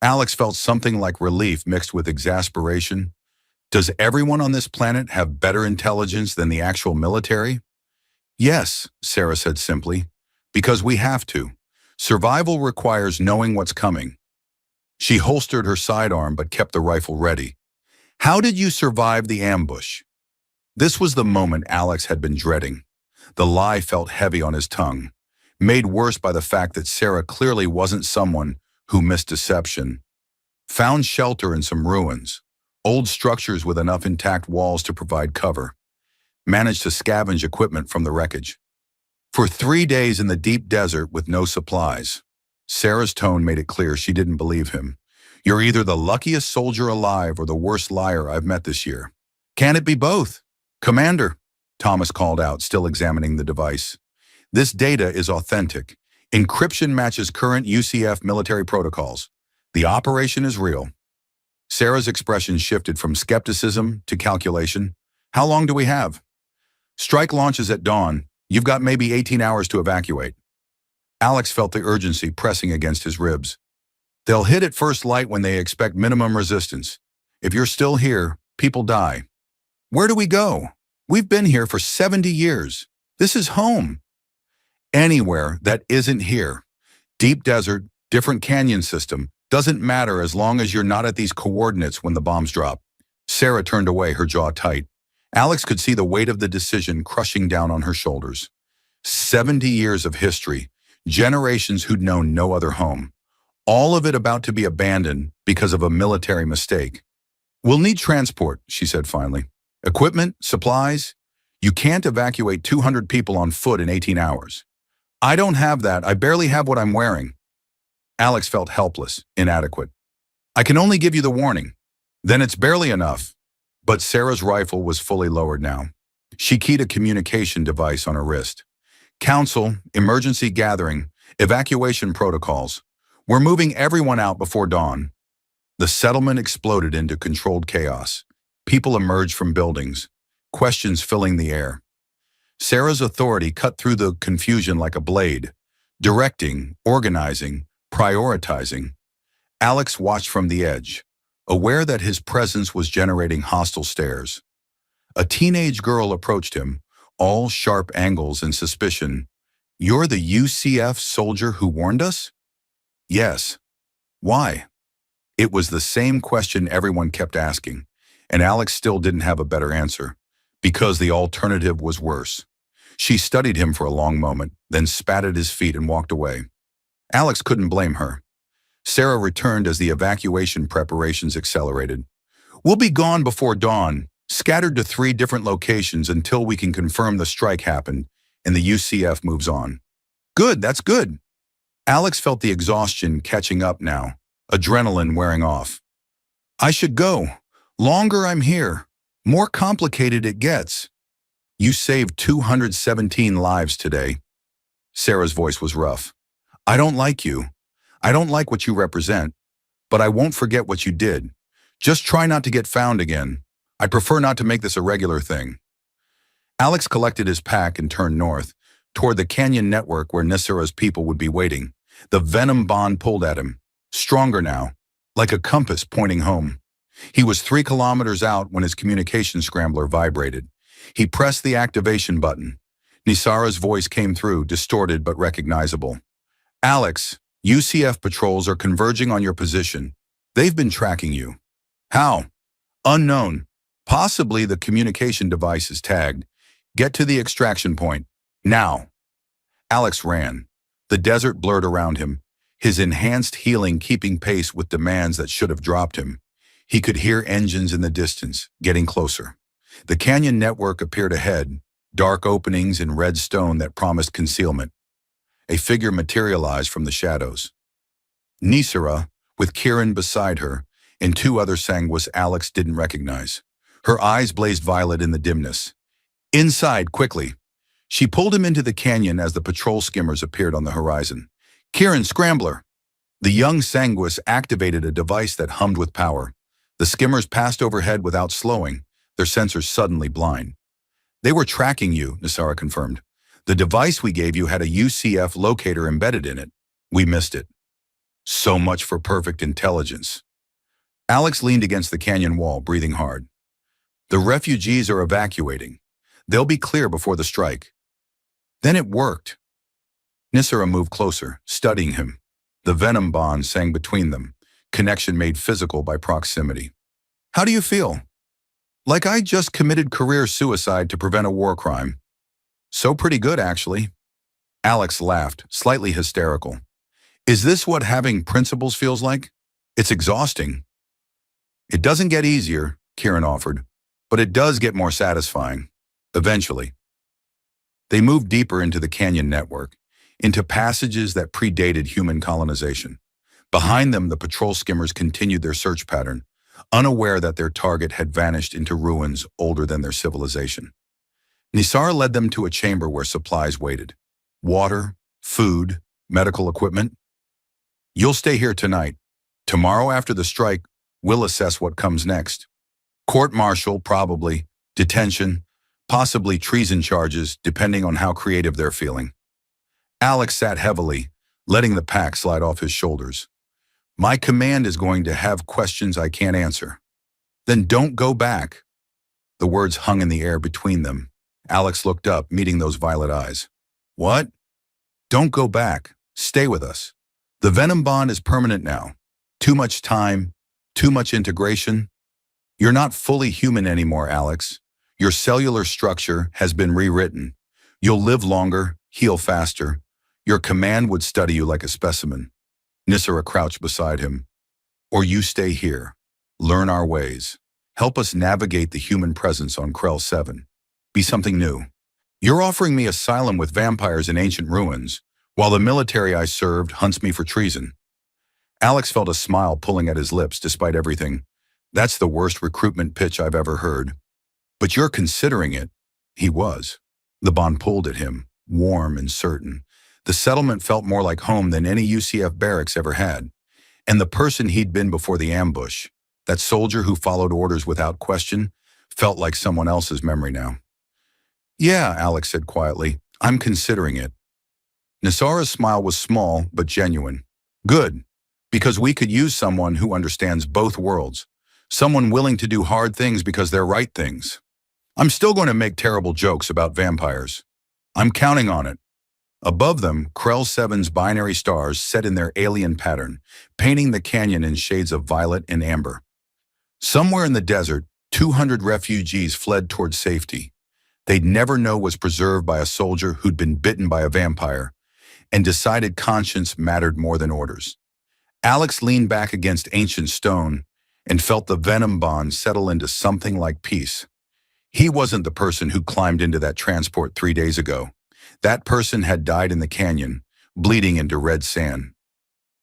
Alex felt something like relief mixed with exasperation. Does everyone on this planet have better intelligence than the actual military? Yes, Sarah said simply, because we have to. Survival requires knowing what's coming. She holstered her sidearm but kept the rifle ready. How did you survive the ambush? This was the moment Alex had been dreading. The lie felt heavy on his tongue, made worse by the fact that Sarah clearly wasn't someone who missed deception. Found shelter in some ruins, old structures with enough intact walls to provide cover. Managed to scavenge equipment from the wreckage. For 3 days in the deep desert with no supplies. Sarah's tone made it clear she didn't believe him. You're either the luckiest soldier alive or the worst liar I've met this year. Can it be both? Commander, Thomas called out, still examining the device. This data is authentic. Encryption matches current UCF military protocols. The operation is real. Sarah's expression shifted from skepticism to calculation. How long do we have? Strike launches at dawn. You've got maybe 18 hours to evacuate. Alex felt the urgency pressing against his ribs. They'll hit at first light when they expect minimum resistance. If you're still here, people die. Where do we go? We've been here for 70 years. This is home. Anywhere that isn't here. Deep desert, different canyon system, doesn't matter as long as you're not at these coordinates when the bombs drop. Sarah turned away, her jaw tight. Alex could see the weight of the decision crushing down on her shoulders. 70 years of history, generations who'd known no other home. All of it about to be abandoned because of a military mistake. We'll need transport, she said finally. Equipment, supplies. You can't evacuate 200 people on foot in 18 hours. I don't have that. I barely have what I'm wearing. Alex felt helpless, inadequate. I can only give you the warning. Then it's barely enough. But Sarah's rifle was fully lowered now. She keyed a communication device on her wrist. Council, emergency gathering, evacuation protocols. We're moving everyone out before dawn. The settlement exploded into controlled chaos. People emerged from buildings, questions filling the air. Sarah's authority cut through the confusion like a blade, directing, organizing, prioritizing. Alex watched from the edge, aware that his presence was generating hostile stares. A teenage girl approached him, all sharp angles and suspicion. You're the UCF soldier who warned us? Yes. Why? It was the same question everyone kept asking, and Alex still didn't have a better answer, because the alternative was worse. She studied him for a long moment, then spat at his feet and walked away. Alex couldn't blame her. Sarah returned as the evacuation preparations accelerated. We'll be gone before dawn, scattered to 3 different locations until we can confirm the strike happened and the UCF moves on. Good, that's good. Alex felt the exhaustion catching up now, adrenaline wearing off. I should go. Longer I'm here, more complicated it gets. You saved 217 lives today. Sarah's voice was rough. I don't like you. I don't like what you represent, but I won't forget what you did. Just try not to get found again. I'd prefer not to make this a regular thing. Alex collected his pack and turned north, toward the canyon network where Nisara's people would be waiting. The venom bond pulled at him, stronger now, like a compass pointing home. He was 3 kilometers out when his communication scrambler vibrated. He pressed the activation button. Nisara's voice came through, distorted but recognizable. Alex, UCF patrols are converging on your position. They've been tracking you. How? Unknown. Possibly the communication device is tagged. Get to the extraction point. Now. Alex ran. The desert blurred around him, his enhanced healing keeping pace with demands that should have dropped him. He could hear engines in the distance, getting closer. The canyon network appeared ahead, dark openings in red stone that promised concealment. A figure materialized from the shadows. Nisara, with Kieran beside her, and 2 other Sanguis Alex didn't recognize. Her eyes blazed violet in the dimness. Inside, quickly. She pulled him into the canyon as the patrol skimmers appeared on the horizon. Kieran, scrambler. The young Sanguis activated a device that hummed with power. The skimmers passed overhead without slowing, their sensors suddenly blind. They were tracking you, Nisara confirmed. The device we gave you had a UCF locator embedded in it. We missed it. So much for perfect intelligence. Alex leaned against the canyon wall, breathing hard. The refugees are evacuating. They'll be clear before the strike. Then it worked. Nisara moved closer, studying him. The venom bond sang between them, connection made physical by proximity. How do you feel? Like I just committed career suicide to prevent a war crime. So pretty good, actually. Alex laughed, slightly hysterical. Is this what having principles feels like? It's exhausting. It doesn't get easier, Kieran offered, but it does get more satisfying. Eventually. They moved deeper into the canyon network, into passages that predated human colonization. Behind them, the patrol skimmers continued their search pattern, unaware that their target had vanished into ruins older than their civilization. Nisara led them to a chamber where supplies waited. Water, food, medical equipment. You'll stay here tonight. Tomorrow after the strike, we'll assess what comes next. Court-martial, probably. Detention. Possibly treason charges, depending on how creative they're feeling. Alex sat heavily, letting the pack slide off his shoulders. My command is going to have questions I can't answer. Then don't go back. The words hung in the air between them. Alex looked up, meeting those violet eyes. What? Don't go back. Stay with us. The venom bond is permanent now. Too much time, too much integration. You're not fully human anymore, Alex. Your cellular structure has been rewritten. You'll live longer, heal faster. Your command would study you like a specimen. Nisara crouched beside him. Or you stay here. Learn our ways. Help us navigate the human presence on Krell 7. Be something new. You're offering me asylum with vampires in ancient ruins, while the military I served hunts me for treason. Alex felt a smile pulling at his lips despite everything. That's the worst recruitment pitch I've ever heard. But you're considering it. He was. The bond pulled at him, warm and certain. The settlement felt more like home than any UCF barracks ever had. And the person he'd been before the ambush, that soldier who followed orders without question, felt like someone else's memory now. Yeah, Alex said quietly, I'm considering it. Nisara's smile was small but genuine. Good, because we could use someone who understands both worlds. Someone willing to do hard things because they're right things. I'm still going to make terrible jokes about vampires. I'm counting on it. Above them, Krell 7's binary stars set in their alien pattern, painting the canyon in shades of violet and amber. Somewhere in the desert, 200 refugees fled towards safety. They'd never know was preserved by a soldier who'd been bitten by a vampire and decided conscience mattered more than orders. Alex leaned back against ancient stone and felt the venom bond settle into something like peace. He wasn't the person who climbed into that transport 3 days ago. That person had died in the canyon, bleeding into red sand.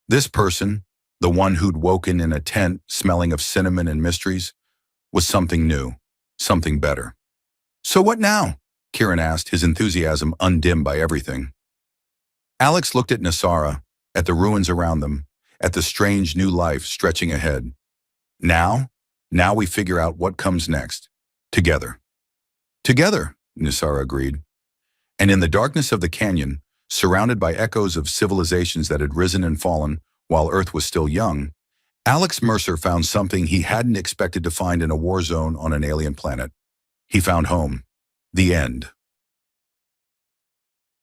This person, the one who'd woken in a tent smelling of cinnamon and mysteries, was something new, something better. So what now? Kieran asked, his enthusiasm undimmed by everything. Alex looked at Nisara, at the ruins around them, at the strange new life stretching ahead. Now we figure out what comes next. Together. Together, Nisara agreed. And in the darkness of the canyon, surrounded by echoes of civilizations that had risen and fallen while Earth was still young, Alex Mercer found something he hadn't expected to find in a war zone on an alien planet. He found home. The end.